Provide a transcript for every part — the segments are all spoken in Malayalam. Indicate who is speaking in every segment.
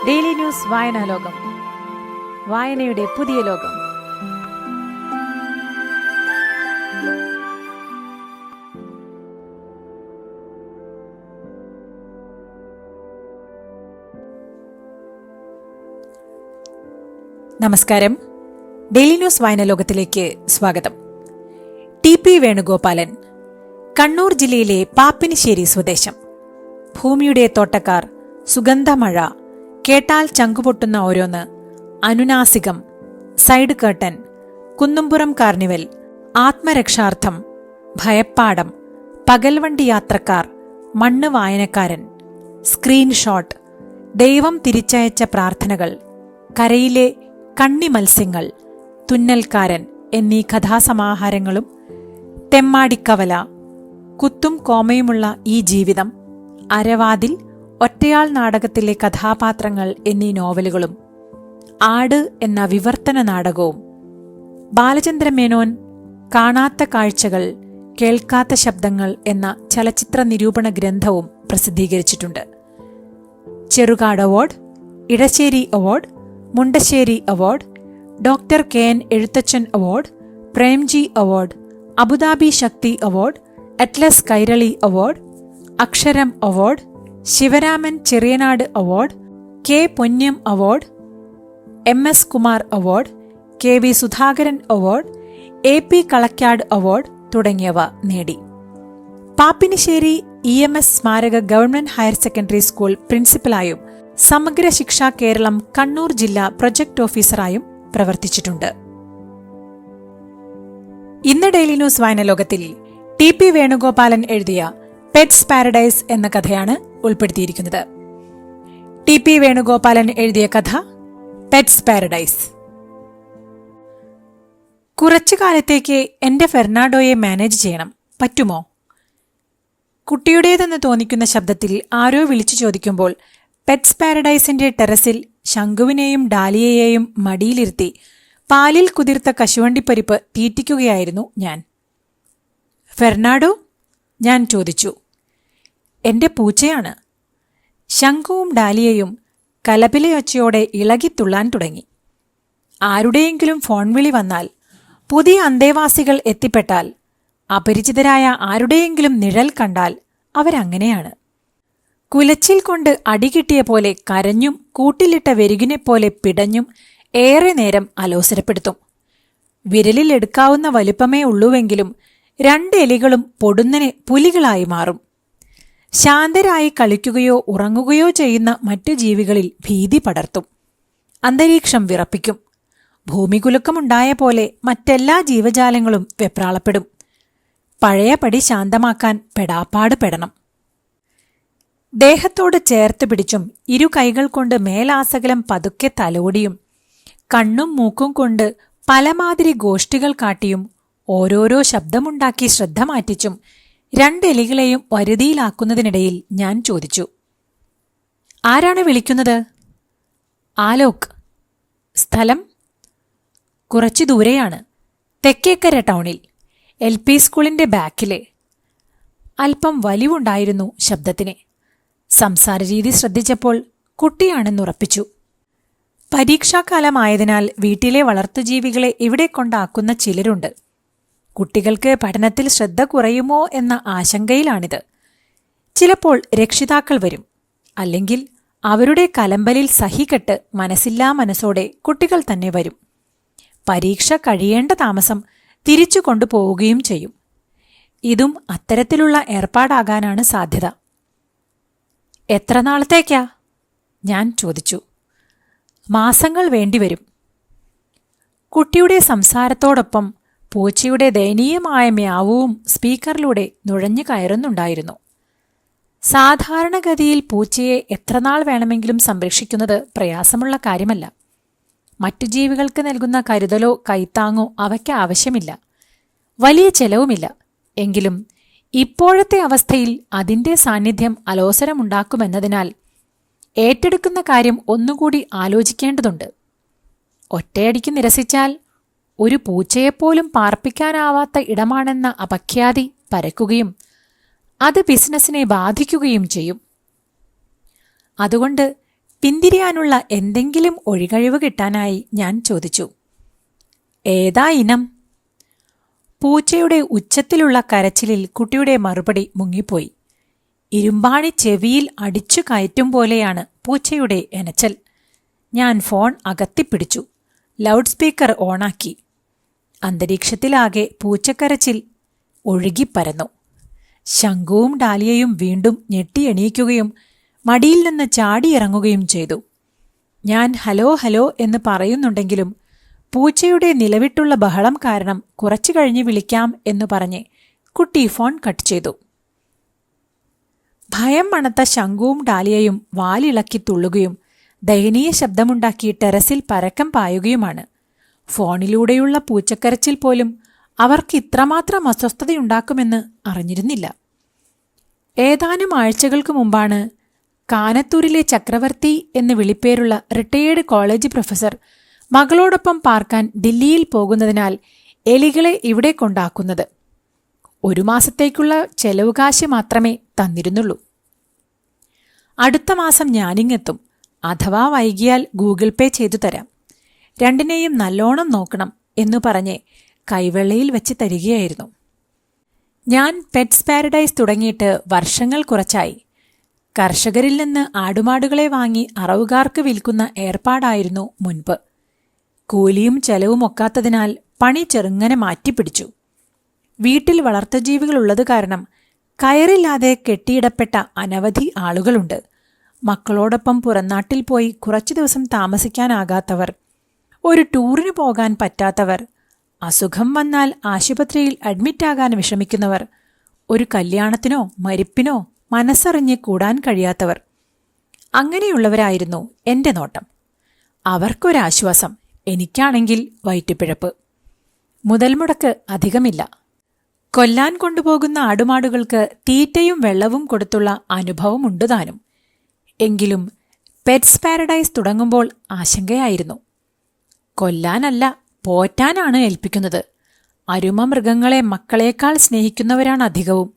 Speaker 1: ഡെയിലി ന്യൂസ് വായനാലോകം, വായനയുടെ പുതിയ ലോകം. നമസ്കാരം. ഡെയിലി ന്യൂസ് വായനാലോകത്തിലേക്ക് സ്വാഗതം. ടി.പി. വേണുഗോപാലൻ, കണ്ണൂർ ജില്ലയിലെ പാപ്പിനിശ്ശേരി സ്വദേശം. ഭൂമിയുടെ തോട്ടക്കാർ, സുഗന്ധമഴ, കേട്ടാൽ ചങ്കുപൊട്ടുന്ന ഓരോന്ന്, അനുനാസികം, സൈഡ് കർട്ടൻ, കുന്നുംപുറം കാർണിവൽ, ആത്മരക്ഷാർത്ഥം, ഭയപ്പാടം, പകൽവണ്ടി യാത്രക്കാർ, മണ്ണ് വായനക്കാരൻ, സ്ക്രീൻഷോട്ട്, ദൈവം തിരിച്ചയച്ച പ്രാർത്ഥനകൾ, കരയിലെ കണ്ണിമത്സ്യങ്ങൾ, തുന്നൽക്കാരൻ എന്നീ കഥാസമാഹാരങ്ങളും, തെമ്മാടിക്കവല, കുത്തും കോമയുമുള്ള ഈ ജീവിതം, അരവാതിൽ, ഒറ്റയാൾ നാടകത്തിലെ കഥാപാത്രങ്ങൾ എന്നീ നോവലുകളും, ആട് എന്ന വിവർത്തന നാടകവും, ബാലചന്ദ്രമേനോൻ കാണാത്ത കാഴ്ചകൾ കേൾക്കാത്ത ശബ്ദങ്ങൾ എന്ന ചലച്ചിത്ര നിരൂപണ ഗ്രന്ഥവും പ്രസിദ്ധീകരിച്ചിട്ടുണ്ട്. Cherukad award, Edasseri award, Mundassery award, doctor K N. Ezhuthachan award, Premji award, Abu Dhabi Sakthi award, Atlas Kairali award, Aksharam award, Sivaraman Cheriyanad award, K. Ponnam award, M S. Kumar award, K V. Sudhakaran award, A P. Kalakkad award തുടങ്ങിയവ നേടി. പാപ്പിനിശ്ശേരി ഇ.എം.എസ്. സ്മാരക ഗവൺമെന്റ് ഹയർ സെക്കൻഡറി സ്കൂൾ പ്രിൻസിപ്പലായും സമഗ്ര ശിക്ഷ കേരളം കണ്ണൂർ ജില്ലാ പ്രൊജക്ട് ഓഫീസറായും പ്രവർത്തിച്ചിട്ടുണ്ട്. ഇന്ന് ഡെയിലി ന്യൂസ് വായനലോകത്തിൽ ടി.പി. വേണുഗോപാലൻ എഴുതിയ പെറ്റ്സ് പാരഡൈസ് എന്ന കഥയാണ് ഉൾപ്പെടുത്തിയിരിക്കുന്നത്. ടി.പി. വേണുഗോപാലൻ എഴുതിയ കഥ പെറ്റ്സ് പാരഡൈസ്. കുറച്ചു കാലത്തേക്ക് എന്റെ ഫെർണാണ്ടോയെ മാനേജ് ചെയ്യണം, പറ്റുമോ? കുട്ടിയുടേതെന്ന് തോന്നിക്കുന്ന ശബ്ദത്തിൽ ആരോ വിളിച്ചു ചോദിക്കുമ്പോൾ പെറ്റ്സ് പാരഡൈസിന്റെ ടെറസിൽ ശംഖുവിനെയും ഡാലിയയെയും മടിയിലിരുത്തി പാലിൽ കുതിർത്ത കശുവണ്ടിപ്പരിപ്പ് തീറ്റിക്കുകയായിരുന്നു ഞാൻ. ഫെർണാണ്ടോ? ഞാൻ ചോദിച്ചു. എന്റെ പൂച്ചയാണ്. ശംഖുവും ഡാലിയയും കലപിലയൊച്ചയോടെ ഇളകിത്തുള്ളാൻ തുടങ്ങി. ആരുടെയെങ്കിലും ഫോൺ വിളി വന്നാൽ, പുതിയ അന്തേവാസികൾ എത്തിപ്പെട്ടാൽ, അപരിചിതരായ ആരുടെയെങ്കിലും നിഴൽ കണ്ടാൽ അവരങ്ങനെയാണ്. കുലച്ചിൽ കൊണ്ട് അടികിട്ടിയ പോലെ കരഞ്ഞും കൂട്ടിലിട്ട വെരുകിനെപ്പോലെ പിടഞ്ഞും ഏറെ നേരം അലോസരപ്പെടുത്തും. വിരലിൽ എടുക്കാവുന്ന വലിപ്പമേ ഉള്ളൂവെങ്കിലും രണ്ട് എലികളും പൊടുന്നനെ പുലികളായി മാറും. ശാന്തരായി കളിക്കുകയോ ഉറങ്ങുകയോ ചെയ്യുന്ന മറ്റു ജീവികളിൽ ഭീതി പടർത്തും. അന്തരീക്ഷം വിറപ്പിക്കും. ഭൂമികുലുക്കമുണ്ടായ പോലെ മറ്റെല്ലാ ജീവജാലങ്ങളും വെപ്രാളപ്പെടും. പഴയപടി ശാന്തമാക്കാൻ പെടാപ്പാട് പെടണം. ദേഹത്തോട് ചേർത്ത് പിടിച്ചും ഇരു കൈകൾ കൊണ്ട് മേലാസകലം പതുക്കെ തലോടിയും കണ്ണും മൂക്കും കൊണ്ട് പലമാതിരി ഗോഷ്ഠികൾ കാട്ടിയും ഓരോരോ ശബ്ദമുണ്ടാക്കി ശ്രദ്ധ മാറ്റിച്ചും രണ്ടെലികളെയും വരുതിയിലാക്കുന്നതിനിടയിൽ ഞാൻ ചോദിച്ചു, ആരാണ് വിളിക്കുന്നത്? ആലോക്. സ്ഥലം? കുറച്ചു ദൂരെയാണ്, തെക്കേക്കര ടൗണിൽ, LP സ്കൂളിന്റെ ബാക്കിലെ. അല്പം വലിവുണ്ടായിരുന്നു ശബ്ദത്തിന്. സംസാരരീതി ശ്രദ്ധിച്ചപ്പോൾ കുട്ടിയാണെന്നുറപ്പിച്ചു. പരീക്ഷാകാലമായതിനാൽ വീട്ടിലെ വളർത്തുജീവികളെ ഇവിടെ കൊണ്ടാക്കുന്ന ചിലരുണ്ട്. കുട്ടികൾക്ക് പഠനത്തിൽ ശ്രദ്ധ കുറയുമോ എന്ന ആശങ്കയിലാണിത്. ചിലപ്പോൾ രക്ഷിതാക്കൾ വരും, അല്ലെങ്കിൽ അവരുടെ കലമ്പലിൽ സഹികെട്ട് മനസ്സില്ലാ മനസ്സോടെ കുട്ടികൾ തന്നെ വരും. പരീക്ഷ കഴിയേണ്ട താമസം തിരിച്ചു കൊണ്ടുപോവുകയും ചെയ്യും. ഇതും അത്തരത്തിലുള്ള ഏർപ്പാടാകാനാണ് സാധ്യത. എത്ര നാളത്തേക്കാ? ഞാൻ ചോദിച്ചു. മാസങ്ങൾ വേണ്ടിവരും. കുട്ടിയുടെ സംസാരത്തോടൊപ്പം പൂച്ചയുടെ ദയനീയമായ മ്യാവവും സ്പീക്കറിലൂടെ നുഴഞ്ഞു കയറുന്നുണ്ടായിരുന്നു. സാധാരണഗതിയിൽ പൂച്ചയെ എത്രനാൾ വേണമെങ്കിലും സംരക്ഷിക്കുന്നത് പ്രയാസമുള്ള കാര്യമല്ല. മറ്റു ജീവികൾക്ക് നൽകുന്ന കരുതലോ കൈത്താങ്ങോ അവയ്ക്ക് ആവശ്യമില്ല. വലിയ ചെലവുമില്ല. എങ്കിലും ഇപ്പോഴത്തെ അവസ്ഥയിൽ അതിന്റെ സാന്നിധ്യം അലോസരമുണ്ടാക്കുമെന്നതിനാൽ ഏറ്റെടുക്കുന്ന കാര്യം ഒന്നുകൂടി ആലോചിക്കേണ്ടതുണ്ട്. ഒറ്റയടിക്ക് നിരസിച്ചാൽ ഒരു പൂച്ചയെപ്പോലും പാർപ്പിക്കാനാവാത്ത ഇടമാണെന്ന അപഖ്യാതി പരക്കുകയും അത് ബിസിനസ്സിനെ ബാധിക്കുകയും ചെയ്യും. അതുകൊണ്ട് പിന്തിരിയാനുള്ള എന്തെങ്കിലും ഒഴികഴിവ് കിട്ടാനായി ഞാൻ ചോദിച്ചു, ഏതാ ഇനം? പൂച്ചയുടെ ഉച്ചത്തിലുള്ള കരച്ചിലിൽ കുട്ടിയുടെ മറുപടി മുങ്ങിപ്പോയി. ഇരുമ്പാണി ചെവിയിൽ അടിച്ചു കയറ്റും പോലെയാണ് പൂച്ചയുടെ എനച്ചൽ. ഞാൻ ഫോൺ അകത്തിപ്പിടിച്ചു. ലൗഡ് സ്പീക്കർ ഓണാക്കി. അന്തരീക്ഷത്തിലാകെ പൂച്ചക്കരച്ചിൽ ഒഴുകിപ്പരന്നു. ശംഖുവും ഡാലിയയും വീണ്ടും ഞെട്ടിയെണീക്കുകയും മടിയിൽ നിന്ന് ചാടിയിറങ്ങുകയും ചെയ്തു. ഞാൻ ഹലോ ഹലോ എന്ന് പറയുന്നുണ്ടെങ്കിലും പൂച്ചയുടെ നിലവിട്ടുള്ള ബഹളം കാരണം കുറച്ചു കഴിഞ്ഞ് വിളിക്കാം എന്ന് പറഞ്ഞ് കുട്ടി ഫോൺ കട്ട് ചെയ്തു. ഭയം മണത്ത ശംഖുവും ഡാലിയയും വാലിളക്കി തുള്ളുകയും ദയനീയ ശബ്ദമുണ്ടാക്കി ടെറസിൽ പരക്കം പായുകയുമാണ്. ഫോണിലൂടെയുള്ള പൂച്ചക്കരച്ചിൽ പോലും അവർക്ക് ഇത്രമാത്രം അസ്വസ്ഥതയുണ്ടാക്കുമെന്ന് അറിഞ്ഞിരുന്നില്ല. ഏതാനും ആഴ്ചകൾക്ക് മുമ്പാണ് കാനത്തൂരിലെ ചക്രവർത്തി എന്ന് വിളിപ്പേരുള്ള റിട്ടയേർഡ് കോളേജ് പ്രൊഫസർ മകളോടൊപ്പം പാർക്കാൻ ദില്ലിയിൽ പോകുന്നതിനാൽ എലികളെ ഇവിടെ കൊണ്ടാക്കുന്നത്. 1 മാസത്തേക്കുള്ള ചെലവ് കാശ് മാത്രമേ തന്നിരുന്നുള്ളൂ. അടുത്ത മാസം ഞാനിങ്ങെത്തും, അഥവാ വൈകിയാൽ ഗൂഗിൾ പേ ചെയ്തു തരാം. രണ്ടിനെയും നല്ലോണം നോക്കണം എന്നു പറഞ്ഞ് കൈവെള്ളയിൽ വെച്ച് തരികയായിരുന്നു. ഞാൻ പെറ്റ്സ് പാരഡൈസ് തുടങ്ങിയിട്ട് വർഷങ്ങൾ കുറച്ചായി. കർഷകരിൽ നിന്ന് ആടുമാടുകളെ വാങ്ങി അറവുകാർക്ക് വിൽക്കുന്ന ഏർപ്പാടായിരുന്നു മുൻപ്. കൂലിയും ചെലവും ഒക്കാത്തതിനാൽ പണി ചെറുങ്ങനെ മാറ്റിപ്പിടിച്ചു. വീട്ടിൽ വളർത്തുജീവികളുള്ളത് കാരണം കയറില്ലാതെ കെട്ടിയിടപ്പെട്ട അനവധി ആളുകളുണ്ട്. മക്കളോടൊപ്പം പുറംനാട്ടിൽ പോയി കുറച്ചു ദിവസം താമസിക്കാനാകാത്തവർ, ഒരു ടൂറിന് പോകാൻ പറ്റാത്തവർ, അസുഖം വന്നാൽ ആശുപത്രിയിൽ അഡ്മിറ്റാകാൻ വിഷമിക്കുന്നവർ, ഒരു കല്യാണത്തിനോ മരിപ്പിനോ മനസ്സറിഞ്ഞ് കൂടാൻ കഴിയാത്തവർ. അങ്ങനെയുള്ളവരായിരുന്നു എൻ്റെ നോട്ടം. അവർക്കൊരാശ്വാസം, എനിക്കാണെങ്കിൽ വയറ്റുപിഴപ്പ്. മുതൽമുടക്ക് അധികമില്ല. കൊല്ലാൻ കൊണ്ടുപോകുന്ന ആടുമാടുകൾക്ക് തീറ്റയും വെള്ളവും കൊടുത്തുള്ള അനുഭവമുണ്ട് താനും. എങ്കിലും പെറ്റ്സ് പാരഡൈസ് തുടങ്ങുമ്പോൾ ആശങ്കയായിരുന്നു. കൊല്ലാനല്ല, പോറ്റാനാണ് ഏൽപ്പിക്കുന്നത്. അരുമ മൃഗങ്ങളെ മക്കളേക്കാൾ സ്നേഹിക്കുന്നവരാണ് അധികവും.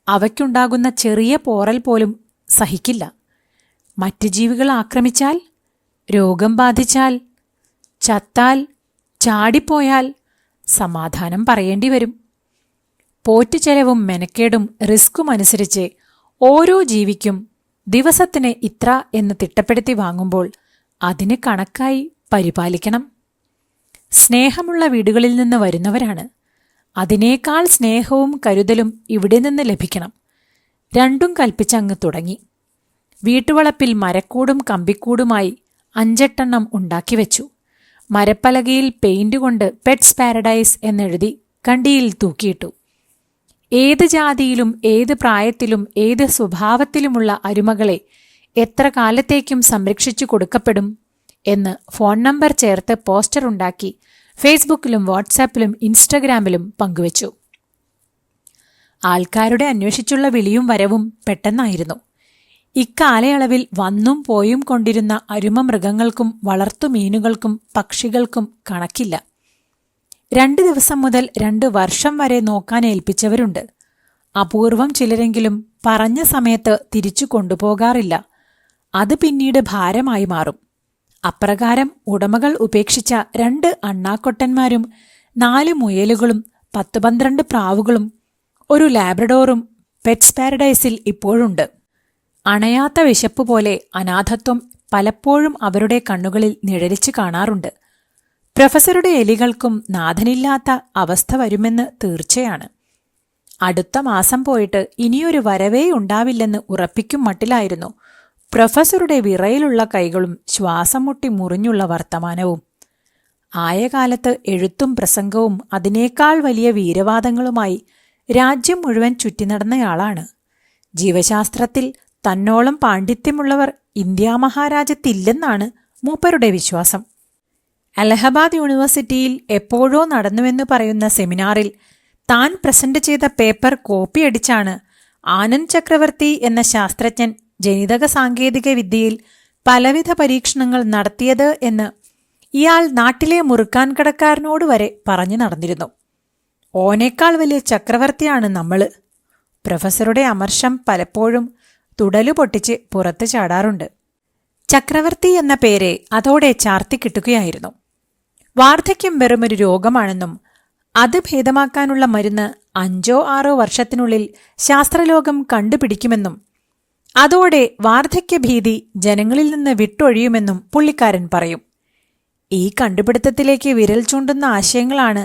Speaker 1: അവയ്ക്കുണ്ടാകുന്ന ചെറിയ പോറൽ പോലും സഹിക്കില്ല. മറ്റ് ജീവികൾ ആക്രമിച്ചാൽ, രോഗം ബാധിച്ചാൽ, ചത്താൽ, ചാടിപ്പോയാൽ സമാധാനം പറയേണ്ടി വരും. പോറ്റുചെലവും മെനക്കേടും റിസ്ക്കും അനുസരിച്ച് ഓരോ ജീവിക്കും ദിവസത്തിന് ഇത്ര എന്ന് തിട്ടപ്പെടുത്തി വാങ്ങുമ്പോൾ അതിന് കണക്കായി പരിപാലിക്കണം. സ്നേഹമുള്ള വീടുകളിൽ നിന്ന് വരുന്നവരാണ്. അതിനേക്കാൾ സ്നേഹവും കരുതലും ഇവിടെ നിന്ന് ലഭിക്കണം. രണ്ടും കൽപ്പിച്ചങ്ങ് തുടങ്ങി. വീട്ടുവളപ്പിൽ മരക്കൂടും കമ്പിക്കൂടുമായി 5-8 ഉണ്ടാക്കി വെച്ചു. മരപ്പലകയിൽ പെയിന്റ് കൊണ്ട് പെറ്റ്സ് പാരഡൈസ് എന്നെഴുതി കണ്ടിയിൽ തൂക്കിയിട്ടു. ഏത് ജാതിയിലും ഏത് പ്രായത്തിലും ഏത് സ്വഭാവത്തിലുമുള്ള അരുമകളെ എത്ര കാലത്തേക്കും സംരക്ഷിച്ചു കൊടുക്കപ്പെടും എന്ന് ഫോൺ നമ്പർ ചേർത്ത് പോസ്റ്റർ ഉണ്ടാക്കി ഫേസ്ബുക്കിലും വാട്സാപ്പിലും ഇൻസ്റ്റഗ്രാമിലും പങ്കുവച്ചു. ആൾക്കാരുടെ അന്വേഷിച്ചുള്ള വിളിയും വരവും പെട്ടെന്നായിരുന്നു. ഇക്കാലയളവിൽ വന്നും പോയും കൊണ്ടിരുന്ന അരുമ മൃഗങ്ങൾക്കും വളർത്തുമീനുകൾക്കും പക്ഷികൾക്കും കണക്കില്ല. 2 ദിവസം മുതൽ 2 വർഷം വരെ നോക്കാൻ ഏൽപ്പിച്ചവരുണ്ട്. അപൂർവം ചിലരെങ്കിലും പറഞ്ഞ സമയത്ത് തിരിച്ചു കൊണ്ടുപോകാറില്ല. അത് പിന്നീട് ഭാരമായി മാറും. അപ്രകാരം ഉടമകൾ ഉപേക്ഷിച്ച 2 അണ്ണാക്കൊട്ടന്മാരും 4 മുയലുകളും 10-12 പ്രാവുകളും ഒരു ലാബ്രഡോറും പെറ്റ്സ് പാരഡൈസിൽ ഇപ്പോഴുണ്ട്. അണയാത്ത വിശപ്പ് പോലെ അനാഥത്വം പലപ്പോഴും അവരുടെ കണ്ണുകളിൽ നിഴലിച്ചു കാണാറുണ്ട്. പ്രൊഫസറുടെ എലികൾക്കും നാഥനില്ലാത്ത അവസ്ഥ വരുമെന്ന് തീർച്ചയാണ്. അടുത്ത മാസം പോയിട്ട് ഇനിയൊരു വരവേ ഉണ്ടാവില്ലെന്ന് ഉറപ്പിക്കും മട്ടിലായിരുന്നു പ്രൊഫസറുടെ വിറയിലുള്ള കൈകളും ശ്വാസം മുട്ടി മുറിഞ്ഞുള്ള വർത്തമാനവും. ആയ കാലത്ത് എഴുത്തും പ്രസംഗവും അതിനേക്കാൾ വലിയ വീരവാദങ്ങളുമായി രാജ്യം മുഴുവൻ ചുറ്റിനടന്നയാളാണ്. ജീവശാസ്ത്രത്തിൽ തന്നോളം പാണ്ഡിത്യമുള്ളവർ ഇന്ത്യാ മഹാരാജ്യത്തില്ലെന്നാണ് മൂപ്പരുടെ വിശ്വാസം. അലഹബാദ് യൂണിവേഴ്സിറ്റിയിൽ എപ്പോഴോ നടന്നുവെന്ന് പറയുന്ന സെമിനാറിൽ താൻ പ്രസന്റ് ചെയ്ത പേപ്പർ കോപ്പിയടിച്ചാണ് ആനന്ദ് ചക്രവർത്തി എന്ന ശാസ്ത്രജ്ഞൻ ജനിതക സാങ്കേതിക വിദ്യയിൽ പലവിധ പരീക്ഷണങ്ങൾ നടത്തിയത് എന്ന് ഇയാൾ നാട്ടിലെ മുറുക്കാൻ കടക്കാരനോട് വരെ പറഞ്ഞു നടന്നിരുന്നു. ഓനേക്കാൾ വലിയ ചക്രവർത്തിയാണ് നമ്മള്. പ്രൊഫസറുടെ അമർഷം പലപ്പോഴും തുടലു പൊട്ടിച്ച് പുറത്തു ചാടാറുണ്ട്. ചക്രവർത്തി എന്ന പേര് അതോടെ ചാർത്തിക്കിട്ടുകയായിരുന്നു. വാർദ്ധക്യം വെറുമൊരു രോഗമാണെന്നും അത് ഭേദമാക്കാനുള്ള മരുന്ന് 5-6 വർഷത്തിനുള്ളിൽ ശാസ്ത്രലോകം കണ്ടുപിടിക്കുമെന്നും അതോടെ വാർദ്ധക്യഭീതി ജനങ്ങളിൽ നിന്ന് വിട്ടൊഴിയുമെന്നും പുള്ളിക്കാരൻ പറയും. ഈ കണ്ടുപിടുത്തത്തിലേക്ക് വിരൽ ചൂണ്ടുന്ന ആശയങ്ങളാണ്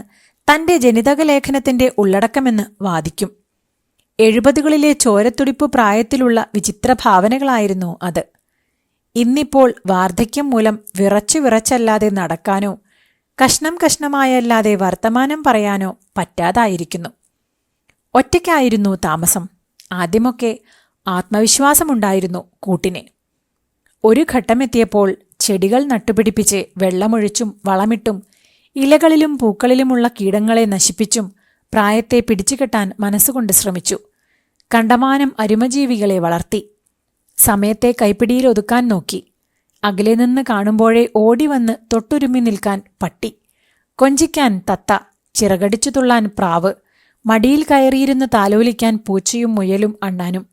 Speaker 1: തന്റെ ജനിതക ലേഖനത്തിന്റെ ഉള്ളടക്കമെന്ന് വാദിക്കും. 70കളിലെ ചോരത്തുടിപ്പ് പ്രായത്തിലുള്ള വിചിത്ര ഭാവനകളായിരുന്നു അത്. ഇന്നിപ്പോൾ വാർദ്ധക്യം മൂലം വിറച്ചല്ലാതെ നടക്കാനോ കഷ്ണം കഷ്ണമായല്ലാതെ വർത്തമാനം പറയാനോ പറ്റാതായിരിക്കുന്നു. ഒറ്റയ്ക്കായിരുന്നു താമസം. ആദ്യമൊക്കെ ആത്മവിശ്വാസമുണ്ടായിരുന്നു കൂട്ടിനെ. ഒരു ഘട്ടമെത്തിയപ്പോൾ ചെടികൾ നട്ടുപിടിപ്പിച്ച് വെള്ളമൊഴിച്ചും വളമിട്ടും ഇലകളിലും പൂക്കളിലുമുള്ള കീടങ്ങളെ നശിപ്പിച്ചും പ്രായത്തെ പിടിച്ചുകെട്ടാൻ മനസ്സുകൊണ്ട് ശ്രമിച്ചു. കണ്ടമാനം അരുമജീവികളെ വളർത്തി. സമയത്തെ കൈപ്പിടിയിൽ ഒതുക്കാൻ നോക്കി. അകലെ നിന്ന് കാണുമ്പോഴേ ഓടിവന്ന് തൊട്ടുരുമ്മി നിൽക്കാൻ പട്ടി, കൊഞ്ചിക്കാൻ തത്ത, ചിറകടിച്ചു തുള്ളാൻ പ്രാവ്, മടിയിൽ കയറിയിരുന്ന് താലോലിക്കാൻ പൂച്ചയും മുയലും അണ്ണാനും.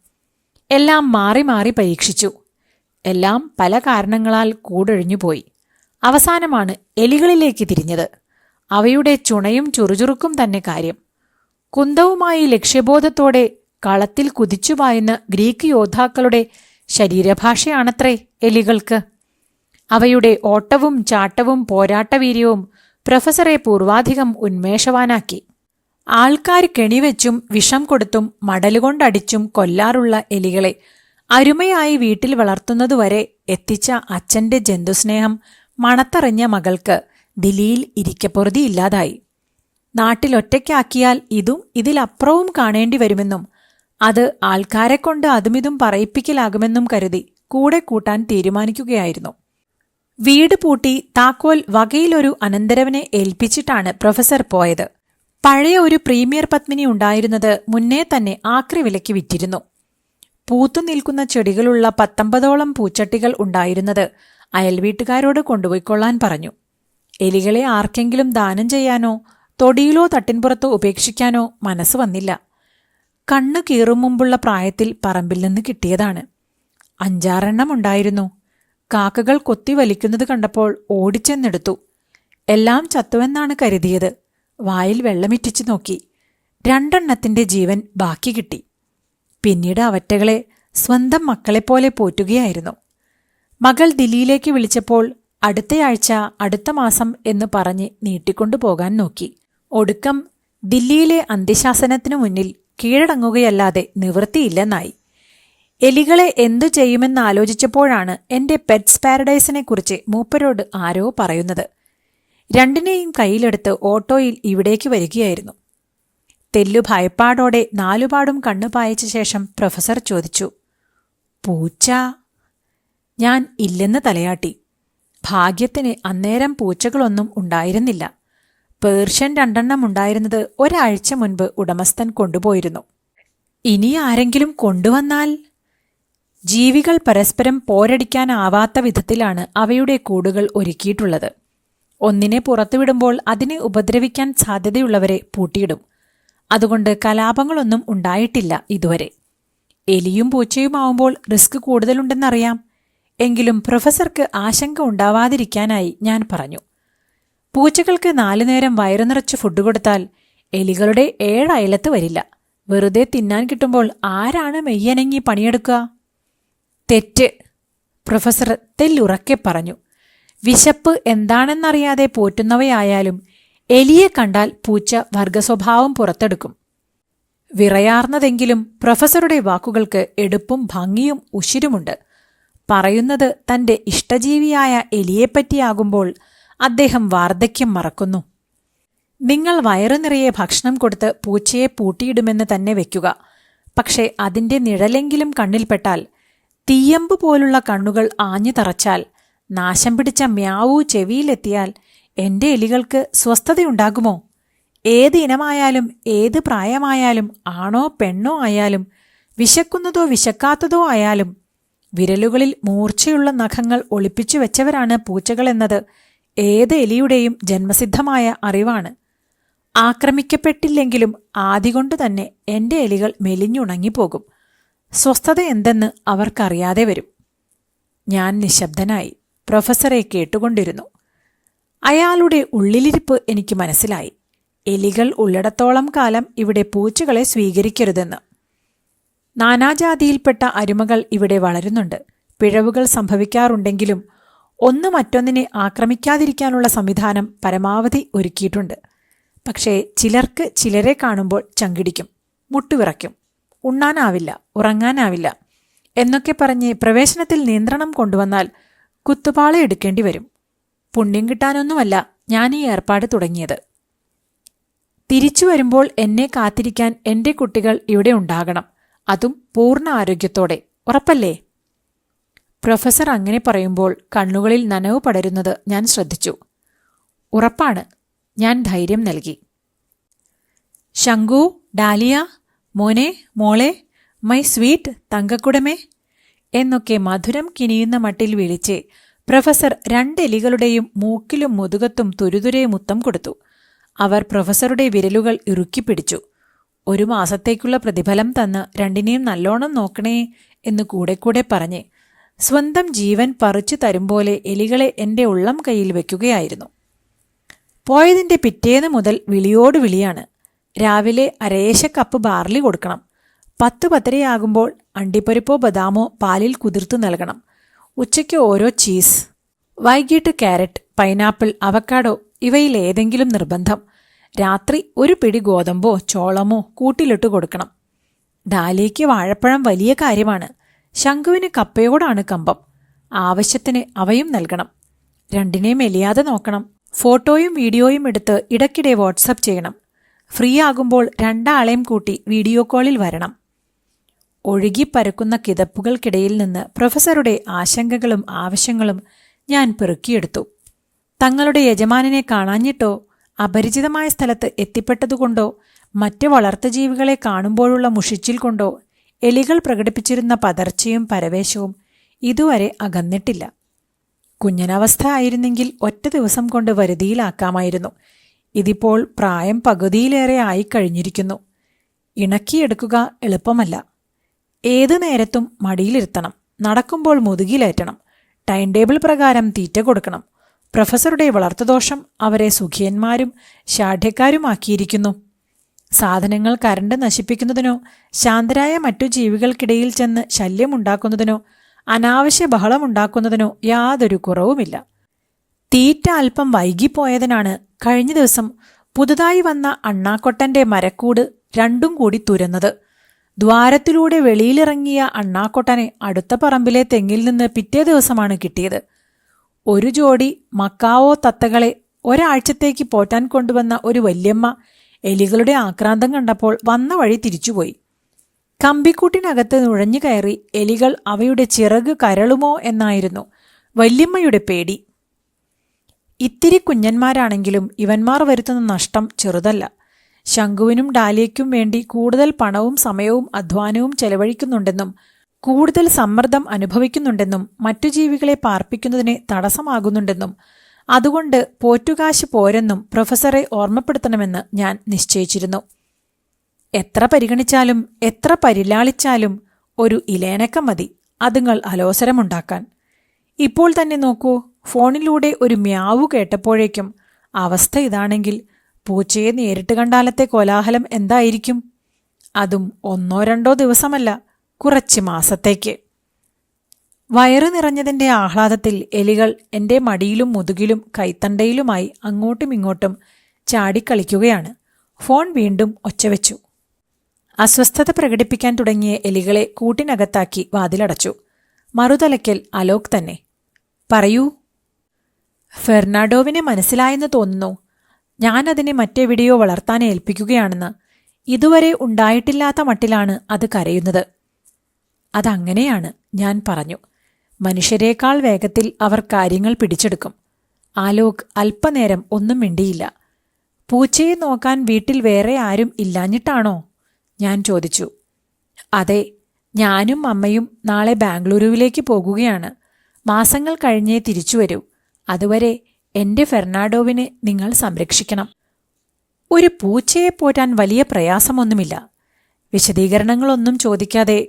Speaker 1: എല്ലാം മാറി മാറി പരീക്ഷിച്ചു. എല്ലാം പല കാരണങ്ങളാൽ കൂടൊഴിഞ്ഞുപോയി. അവസാനമാണ് എലികളിലേക്ക് തിരിഞ്ഞത്. അവയുടെ ചുണയും ചുറുചുറുക്കും തന്നെ കാര്യം. കുന്തവുമായി ലക്ഷ്യബോധത്തോടെ കളത്തിൽ കുതിച്ചുപായുന്ന ഗ്രീക്ക് യോദ്ധാക്കളുടെ ശരീരഭാഷയാണത്രേ എലികൾക്ക്. അവയുടെ ഓട്ടവും ചാട്ടവും പോരാട്ടവീര്യവും പ്രൊഫസറെ പൂർവാധികം ഉന്മേഷവാനാക്കി. ആൾക്കാർ കെണിവെച്ചും വിഷം കൊടുത്തും മടലുകൊണ്ടടിച്ചും കൊല്ലാറുള്ള എലികളെ അരുമയായി വീട്ടിൽ വളർത്തുന്നതുവരെ എത്തിച്ച അച്ഛന്റെ ജന്തുസ്നേഹം മണത്തറിഞ്ഞ മകൾക്ക് ദില്ലിയിൽ ഇരിക്കപ്പൊറുതിയില്ലാതായി. നാട്ടിലൊറ്റയ്ക്കാക്കിയാൽ ഇതും ഇതിലപ്പുറവും കാണേണ്ടി വരുമെന്നും അത് ആൾക്കാരെക്കൊണ്ട് അതുമിതും പറയിപ്പിക്കലാകുമെന്നും കരുതി കൂടെ കൂട്ടാൻ തീരുമാനിക്കുകയായിരുന്നു. വീട് പൂട്ടി താക്കോൽ വകയിലൊരു അനന്തരവനെ ഏൽപ്പിച്ചിട്ടാണ് പ്രൊഫസർ പോയത്. പഴയ ഒരു പ്രീമിയർ പത്മിനി ഉണ്ടായിരുന്നത് മുന്നേ തന്നെ ആക്രി വിലയ്ക്ക് വിറ്റിരുന്നു. പൂത്തുനിൽക്കുന്ന ചെടികളുള്ള 19ഓളം പൂച്ചട്ടികൾ ഉണ്ടായിരുന്നത് അയൽവീട്ടുകാരോട് കൊണ്ടുപോയിക്കൊള്ളാൻ പറഞ്ഞു. എലികളെ ആർക്കെങ്കിലും ദാനം ചെയ്യാനോ തൊടിയിലോ തട്ടിൻപുറത്തോ ഉപേക്ഷിക്കാനോ മനസ്സ് വന്നില്ല. കണ്ണു കീറും മുമ്പുള്ള പ്രായത്തിൽ പറമ്പിൽ നിന്ന് കിട്ടിയതാണ്. 5-6 ഉണ്ടായിരുന്നു. കാക്കകൾ കൊത്തി വലിക്കുന്നത് കണ്ടപ്പോൾ ഓടിച്ചെന്നെടുത്തു. എല്ലാം ചത്തുവെന്നാണ് കരുതിയത്. വായിൽ വെള്ളമിറ്റിച്ചു നോക്കി. 2 ജീവൻ ബാക്കി കിട്ടി. പിന്നീട് അവറ്റകളെ സ്വന്തം മക്കളെപ്പോലെ പോറ്റുകയായിരുന്നു. മകൾ ദില്ലിയിലേക്ക് വിളിച്ചപ്പോൾ അടുത്തയാഴ്ച, അടുത്ത മാസം എന്ന് പറഞ്ഞ് നീട്ടിക്കൊണ്ടുപോകാൻ നോക്കി. ഒടുക്കം ദില്ലിയിലെ അന്ത്യശാസനത്തിനു മുന്നിൽ കീഴടങ്ങുകയല്ലാതെ നിവൃത്തിയില്ലെന്നായി. എലികളെ എന്തു ചെയ്യുമെന്നാലോചിച്ചപ്പോഴാണ് എന്റെ പെറ്റ്സ് പാരഡൈസിനെക്കുറിച്ച് മൂപ്പരോട് ആരോ പറയുന്നത്. 2നെയും കയ്യിലെടുത്ത് ഓട്ടോയിൽ ഇവിടേക്ക് വരികയായിരുന്നു. തെല്ലു ഭയപ്പാടോടെ 4 പാടും കണ്ണു പായിച്ച ശേഷം പ്രൊഫസർ ചോദിച്ചു, പൂച്ച? ഞാൻ ഇല്ലെന്ന് തലയാട്ടി. ഭാഗ്യത്തിന് അന്നേരം പൂച്ചകളൊന്നും ഉണ്ടായിരുന്നില്ല. പേർഷ്യൻ 2 ഉണ്ടായിരുന്നത് ഒരാഴ്ച മുൻപ് ഉടമസ്ഥൻ കൊണ്ടുപോയിരുന്നു. ഇനി ആരെങ്കിലും കൊണ്ടുവന്നാൽ? ജീവികൾ പരസ്പരം പോരടിക്കാനാവാത്ത വിധത്തിലാണ് അവയുടെ കൂടുകൾ ഒരുക്കിയിട്ടുള്ളത്. ഒന്നിനെ പുറത്തുവിടുമ്പോൾ അതിനെ ഉപദ്രവിക്കാൻ സാധ്യതയുള്ളവരെ പൂട്ടിയിടും. അതുകൊണ്ട് കലാപങ്ങളൊന്നും ഉണ്ടായിട്ടില്ല ഇതുവരെ. എലിയും പൂച്ചയുമാവുമ്പോൾ റിസ്ക് കൂടുതലുണ്ടെന്നറിയാം. എങ്കിലും പ്രൊഫസർക്ക് ആശങ്ക ഉണ്ടാവാതിരിക്കാനായി ഞാൻ പറഞ്ഞു, പൂച്ചകൾക്ക് 4 നേരം വയറു നിറച്ച് ഫുഡ് കൊടുത്താൽ എലികളുടെ 7 അയലത്ത് വരില്ല. വെറുതെ തിന്നാൻ കിട്ടുമ്പോൾ ആരാണ് മെയ്യനങ്ങി പണിയെടുക്കുക? തെറ്റ്, പ്രൊഫസർ തെല്ലുറക്കെ പറഞ്ഞു. വിശപ്പ് എന്താണെന്നറിയാതെ പോറ്റുന്നവയായാലും എലിയെ കണ്ടാൽ പൂച്ച വർഗസ്വഭാവം പുറത്തെടുക്കും. വിറയാർന്നതെങ്കിലും പ്രൊഫസറുടെ വാക്കുകൾക്ക് എടുപ്പും ഭംഗിയും ഉശിരുമുണ്ട്. പറയുന്നത് തന്റെ ഇഷ്ടജീവിയായ എലിയെപ്പറ്റിയാകുമ്പോൾ അദ്ദേഹം വാർദ്ധക്യം മറക്കുന്നു. നിങ്ങൾ വയറു നിറയെ ഭക്ഷണം കൊടുത്ത് പൂച്ചയെ പൂട്ടിയിടുമെന്ന് തന്നെ വെക്കുക. പക്ഷേ അതിന്റെ നിഴലെങ്കിലും കണ്ണിൽപ്പെട്ടാൽ, തീയമ്പ് പോലുള്ള കണ്ണുകൾ ആഞ്ഞു തറച്ചാൽ, നാശം പിടിച്ച മ്യാവൂ ചെവിയിലെത്തിയാൽ എന്റെ എലികൾക്ക് സ്വസ്ഥതയുണ്ടാകുമോ? ഏത് ഇനമായാലും ഏത് പ്രായമായാലും ആണോ പെണ്ണോ ആയാലും വിശക്കുന്നതോ വിശക്കാത്തതോ ആയാലും വിരലുകളിൽ മൂർച്ചയുള്ള നഖങ്ങൾ ഒളിപ്പിച്ചു വെച്ചവരാണ് പൂച്ചകളെന്നത് ഏത് എലിയുടെയും ജന്മസിദ്ധമായ അറിവാണ്. ആക്രമിക്കപ്പെട്ടില്ലെങ്കിലും ആദികൊണ്ടു തന്നെ എന്റെ എലികൾ മെലിഞ്ഞുണങ്ങിപ്പോകും. സ്വസ്ഥത എന്തെന്ന് അവർക്കറിയാതെ വരും. ഞാൻ നിശബ്ദനായി പ്രൊഫസറെ കേട്ടുകൊണ്ടിരുന്നു. അയാളുടെ ഉള്ളിലിരിപ്പ് എനിക്ക് മനസ്സിലായി. എലികൾ ഉള്ളിടത്തോളം കാലം ഇവിടെ പൂച്ചകളെ സ്വീകരിക്കരുതെന്ന്. നാനാജാതിയിൽപ്പെട്ട അരുമകൾ ഇവിടെ വളരുന്നുണ്ട്. പിഴവുകൾ സംഭവിക്കാറുണ്ടെങ്കിലും ഒന്ന് മറ്റൊന്നിനെ ആക്രമിക്കാതിരിക്കാനുള്ള സംവിധാനം പരമാവധി ഒരുക്കിയിട്ടുണ്ട്. പക്ഷേ ചിലർക്ക് ചിലരെ കാണുമ്പോൾ ചങ്കിടിക്കും, മുട്ടുവിറയ്ക്കും, ഉണ്ണാനാവില്ല, ഉറങ്ങാനാവില്ല എന്നൊക്കെ പറഞ്ഞ് പ്രവേശനത്തിൽ നിയന്ത്രണം കൊണ്ടുവന്നാൽ കുത്തുപാള എടുക്കേണ്ടി വരും. പുണ്യം കിട്ടാനൊന്നുമല്ല ഞാൻ ഈ ഏർപ്പാട് തുടങ്ങിയത്. തിരിച്ചു വരുമ്പോൾ എന്നെ കാത്തിരിക്കാൻ എന്റെ കുട്ടികൾ ഇവിടെ ഉണ്ടാകണം, അതും പൂർണ്ണ ആരോഗ്യത്തോടെ. ഉറപ്പല്ലേ? പ്രൊഫസർ അങ്ങനെ പറയുമ്പോൾ കണ്ണുകളിൽ നനവ് പടരുന്നത് ഞാൻ ശ്രദ്ധിച്ചു. ഉറപ്പാണ്, ഞാൻ ധൈര്യം നൽകി. ശങ്കു, ഡാലിയ, മോനെ, മോളെ, മൈ സ്വീറ്റ് തങ്കക്കുടമേ എന്നൊക്കെ മധുരം കിനിയുന്ന മട്ടിൽ വിളിച്ച് പ്രൊഫസർ 2 എലികളുടെയും മൂക്കിലും മുതുകത്തും തുരുതുരെ മുത്തം കൊടുത്തു. അവർ പ്രൊഫസറുടെ വിരലുകൾ ഇറുക്കിപ്പിടിച്ചു. 1 മാസത്തേക്കുള്ള പ്രതിഫലം തന്ന് 2നെയും നല്ലോണം നോക്കണേ എന്ന് കൂടെ പറഞ്ഞ് സ്വന്തം ജീവൻ പറിച്ചു തരുമ്പോലെ എലികളെ എന്റെ ഉള്ളം കൈയിൽ വെക്കുകയായിരുന്നു. പോയതിന്റെ പിറ്റേന്ന് മുതൽ വിളിയോട് വിളിയാണ്. രാവിലെ അരേശ കപ്പ് ബാർലി കൊടുക്കണം. 10-10:30 അണ്ടിപ്പരിപ്പോ ബദാമോ പാലിൽ കുതിർത്തു നൽകണം. ഉച്ചയ്ക്ക് ഓരോ ചീസ്, വൈകിട്ട് ക്യാരറ്റ്, പൈനാപ്പിൾ, അവക്കാഡോ ഇവയിലേതെങ്കിലും നിർബന്ധം. രാത്രി 1 പിടി ഗോതമ്പോ ചോളമോ കൂട്ടിലിട്ട് കൊടുക്കണം. ഡാലിയയ്ക്ക് വാഴപ്പഴം വലിയ കാര്യമാണ്. ശംഖുവിന് കപ്പയോടാണ് കമ്പം. ആവശ്യത്തിന് അവയും നൽകണം. 2നെയും മെലിയാതെ നോക്കണം. ഫോട്ടോയും വീഡിയോയും എടുത്ത് ഇടയ്ക്കിടെ വാട്സപ്പ് ചെയ്യണം. ഫ്രീ ആകുമ്പോൾ 2 ആളെയും കൂട്ടി വീഡിയോ കോളിൽ വരണം. ഒഴുകിപ്പരക്കുന്ന കിതപ്പുകൾക്കിടയിൽ നിന്ന് പ്രൊഫസറുടെ ആശങ്കകളും ആവശ്യങ്ങളും ഞാൻ പെറുക്കിയെടുത്തു. തങ്ങളുടെ യജമാനനെ കാണാഞ്ഞിട്ടോ അപരിചിതമായ സ്ഥലത്ത് എത്തിപ്പെട്ടതുകൊണ്ടോ മറ്റ് വളർത്തുജീവികളെ കാണുമ്പോഴുള്ള മുഷിച്ചിൽ കൊണ്ടോ എലികൾ പ്രകടിപ്പിച്ചിരുന്ന പതർച്ചയും പരവേശവും ഇതുവരെ അകന്നിട്ടില്ല. കുഞ്ഞനവസ്ഥ ആയിരുന്നെങ്കിൽ 1 ദിവസം കൊണ്ട് വരുതിയിലാക്കാമായിരുന്നു. ഇതിപ്പോൾ പ്രായം പകുതിയിലേറെ ആയിക്കഴിഞ്ഞിരിക്കുന്നു. ഇണക്കിയെടുക്കുക എളുപ്പമല്ല. ഏതു നേരത്തും മടിയിലിരുത്തണം, നടക്കുമ്പോൾ മുതുകിലേറ്റണം, ടൈം ടേബിൾ പ്രകാരം തീറ്റ കൊടുക്കണം. പ്രൊഫസറുടെ വളർത്തുദോഷം അവരെ സുഖിയന്മാരും ശാഠ്യക്കാരുമാക്കിയിരിക്കുന്നു. സാധനങ്ങൾ കരണ്ട് നശിപ്പിക്കുന്നതിനോ ശാന്തരായ മറ്റു ജീവികൾക്കിടയിൽ ചെന്ന് ശല്യമുണ്ടാക്കുന്നതിനോ അനാവശ്യ ബഹളമുണ്ടാക്കുന്നതിനോ യാതൊരു കുറവുമില്ല. തീറ്റ അല്പം വൈകിപ്പോയതിനാണ് കഴിഞ്ഞ ദിവസം പുതുതായി വന്ന അണ്ണാക്കൊട്ടന്റെ മരക്കൂട് 2ഉം കൂടി തുരന്നത്. ദ്വാരത്തിലൂടെ വെളിയിലിറങ്ങിയ അണ്ണാക്കൊട്ടനെ അടുത്ത പറമ്പിലെ തെങ്ങിൽ നിന്ന് പിറ്റേ ദിവസമാണ് കിട്ടിയത്. 1 ജോഡി മക്കാവോ തത്തകളെ ഒരാഴ്ചത്തേക്ക് പോറ്റാൻ കൊണ്ടുവന്ന ഒരു വല്യമ്മ എലികളുടെ ആക്രാന്തം കണ്ടപ്പോൾ വന്ന വഴി തിരിച്ചുപോയി. കമ്പിക്കൂട്ടിനകത്ത് നുഴഞ്ഞു കയറി എലികൾ അവയുടെ ചിറക് കരളുമോ എന്നായിരുന്നു വല്യമ്മയുടെ പേടി. ഇത്തിരി കുഞ്ഞന്മാരാണെങ്കിലും ഇവന്മാർ വരുത്തുന്ന നഷ്ടം ചെറുതല്ല. ശംഖുവിനും ഡാലിയയ്ക്കും വേണ്ടി കൂടുതൽ പണവും സമയവും അധ്വാനവും ചെലവഴിക്കുന്നുണ്ടെന്നും കൂടുതൽ സമ്മർദ്ദം അനുഭവിക്കുന്നുണ്ടെന്നും മറ്റു ജീവികളെ പാർപ്പിക്കുന്നതിന് തടസ്സമാകുന്നുണ്ടെന്നും അതുകൊണ്ട് പോറ്റുകാശ് പോരെന്നും പ്രൊഫസറെ ഓർമ്മപ്പെടുത്തണമെന്ന് ഞാൻ നിശ്ചയിച്ചിരുന്നു. എത്ര പരിഗണിച്ചാലും എത്ര പരിലാളിച്ചാലും ഒരു ഇലേനക്കം മതി അതുങ്ങൾ അലോസരമുണ്ടാക്കാൻ. ഇപ്പോൾ തന്നെ നോക്കൂ, ഫോണിലൂടെ ഒരു മ്യാവു കേട്ടപ്പോഴേക്കും അവസ്ഥ ഇതാണെങ്കിൽ പൂച്ചയെ നേരിട്ട് കണ്ടാലത്തെ കോലാഹലം എന്തായിരിക്കും? അതും 1-2 ദിവസമല്ല, കുറച്ച് മാസത്തേക്ക്. വയറ് നിറഞ്ഞതിന്റെ ആഹ്ലാദത്തിൽ എലികൾ എന്റെ മടിയിലും മുതുകിലും കൈത്തണ്ടയിലുമായി അങ്ങോട്ടും ഇങ്ങോട്ടും ചാടിക്കളിക്കുകയാണ്. ഫോൺ വീണ്ടും ഒച്ചവെച്ചു. അസ്വസ്ഥത പ്രകടിപ്പിക്കാൻ തുടങ്ങിയ എലികളെ കൂട്ടിനകത്താക്കി വാതിലടച്ചു. മറുതലയ്ക്കൽ അലോക് തന്നെ. പറയൂ. ഫെർണാഡോവിനെ മനസ്സിലായെന്ന് തോന്നുന്നു. ഞാനതിനെ മറ്റെവിടെയോ വളർത്താൻ ഏൽപ്പിക്കുകയാണെന്ന്. ഇതുവരെ ഉണ്ടായിട്ടില്ലാത്ത മട്ടിലാണ് അത് കരയുന്നത്. അതങ്ങനെയാണ്, ഞാൻ പറഞ്ഞു. മനുഷ്യരെക്കാൾ വേഗത്തിൽ അവർ കാര്യങ്ങൾ പിടിച്ചെടുക്കും. ആലോക് അല്പനേരം ഒന്നും മിണ്ടിയില്ല. പൂച്ചയെ നോക്കാൻ വീട്ടിൽ വേറെ ആരും ഇല്ലാഞ്ഞിട്ടാണോ? ഞാൻ ചോദിച്ചു. അതെ, ഞാനും അമ്മയും നാളെ ബാംഗ്ലൂരുവിലേക്ക് പോകുകയാണ്. മാസങ്ങൾ കഴിഞ്ഞേ തിരിച്ചു വരൂ. അതുവരെ എന്റെ ഫെർണാഡോവിനെ നിങ്ങൾ സംരക്ഷിക്കണം. ഒരു പൂച്ചയെ പോറ്റാൻ വലിയ പ്രയാസമൊന്നുമില്ല. വിശദീകരണങ്ങളൊന്നും ചോദിക്കാതെ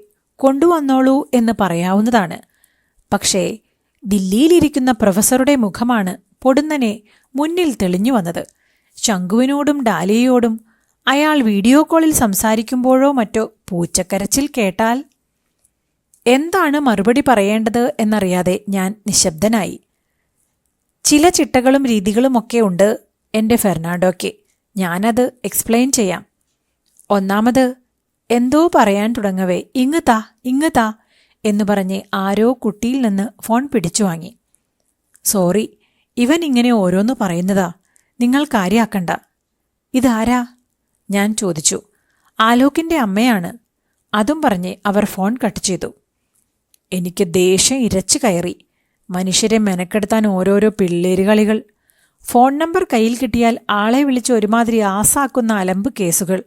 Speaker 1: കൊണ്ടുവന്നോളൂ എന്ന് പറയാവുന്നതാണ്. പക്ഷേ ദില്ലിയിലിരിക്കുന്ന പ്രൊഫസറുടെ മുഖമാണ് പൊടുന്നനെ മുന്നിൽ തെളിഞ്ഞു വന്നത്. ശംഖുവിനോടും ഡാലിയയോടും അയാൾ വീഡിയോ കോളിൽ സംസാരിക്കുമ്പോഴോ മറ്റോ പൂച്ചക്കരച്ചിൽ കേട്ടാൽ എന്താണ് മറുപടി പറയേണ്ടത് എന്നറിയാതെ ഞാൻ നിശബ്ദനായി. ചില ചിട്ടകളും രീതികളുമൊക്കെ ഉണ്ട് എൻ്റെ ഫെർണാണ്ടോയ്ക്ക്. ഞാനത് എക്സ്പ്ലെയിൻ ചെയ്യാം. ഒന്നാമത്, എന്തോ പറയാൻ തുടങ്ങവേ ഇങ്ങ് താ എന്നു പറഞ്ഞ് ആരോ കുട്ടിയിൽ നിന്ന് ഫോൺ പിടിച്ചു വാങ്ങി. സോറി, ഇവൻ ഇങ്ങനെ ഓരോന്ന് പറയുന്നതാ, നിങ്ങൾ കാര്യാക്കണ്ട. ഇതാരാ? ഞാൻ ചോദിച്ചു. ആലോകിന്റെ അമ്മയാണ്. അതും പറഞ്ഞ് അവർ ഫോൺ കട്ട് ചെയ്തു. എനിക്ക് ദേഷ്യം ഇരച്ചു കയറി. മനുഷ്യരെ മെനക്കെടുത്താൻ ഓരോരോ പിള്ളേരുകളികൾ. ഫോൺ നമ്പർ കയ്യിൽ കിട്ടിയാൽ ആളെ വിളിച്ച് ഒരുമാതിരി ആസാക്കുന്ന അലമ്പ് കേസുകൾ.